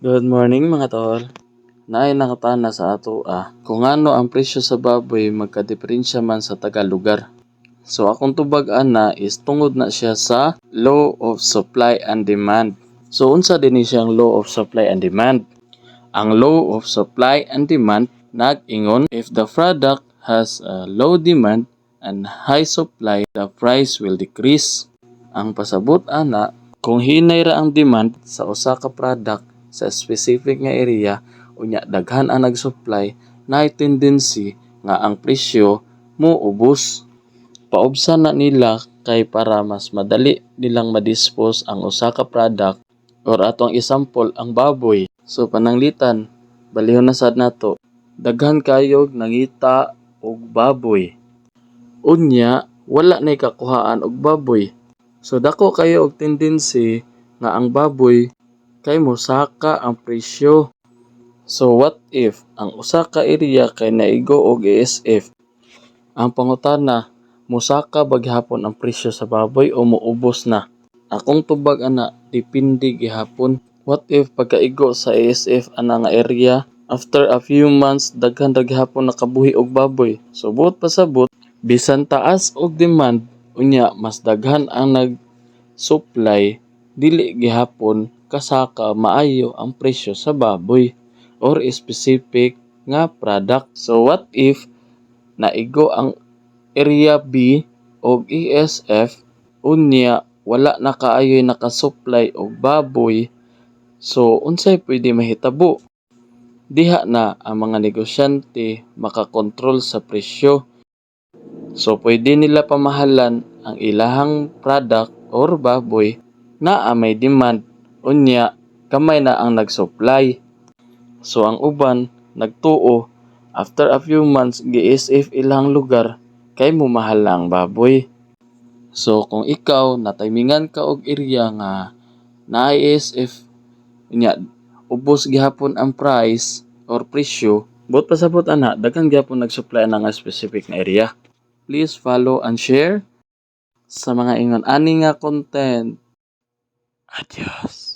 Good morning mga tol. Naay nakatana sa ato kung ano ang presyo sa baboy magkadiferensya man sa taga lugar. So akong tubag ana is tungod na siya sa law of supply and demand. So unsa dinhi siyang law of supply and demand? Ang law of supply and demand nag-ingon if the product has a low demand and high supply, the price will decrease. Ang pasabot ana, kung hinay ra ang demand sa usa ka product sa specific nga area unya daghan ang nag-supply, naay tendency nga ang presyo moubos. Paubsan na nila kay para mas madali nilang ma-dispose ang usa ka product or atong example ang baboy. So pananglitan, balihon na sad nato. Daghan kayo nangita og baboy. Unya wala nay kakuhaan og baboy. So dako kayo og tendency nga ang baboy kay mosaka ang presyo. So what if ang usa ka area kay naigo og ASF? Ang pangutana, mosaka ba gihapon ang presyo sa baboy o moubos na? Akong tubag ana, depende gihapon. What if pagkaigo sa ASF ana nga area, after a few months daghan ra gihapon nakabuhi og baboy. So buot pasabot, bisan taas og demand, unya mas daghan ang nag-supply, dili gihapon kasaka maayo ang presyo sa baboy or specific nga product. So what if naigo ang area B og ESF unya wala na kaayoy nakasupply og baboy? So unsay pwede mahitabo? Diha na ang mga negosyante makakontrol sa presyo. So pwede nila pamahalan ang ilahang product or baboy na may demand unya kamay na ang nag-supply. So ang uban nagtuo after a few months gi-SF ilang lugar kay mumahal na ang baboy. So kung ikaw natimingan ka og area nga na SF unya ubos gihapon ang price or presyo, buot pasabot ana daghang gyapon nag-supply na nga specific na area. Please follow and share sa mga ingon ani nga content. Adios.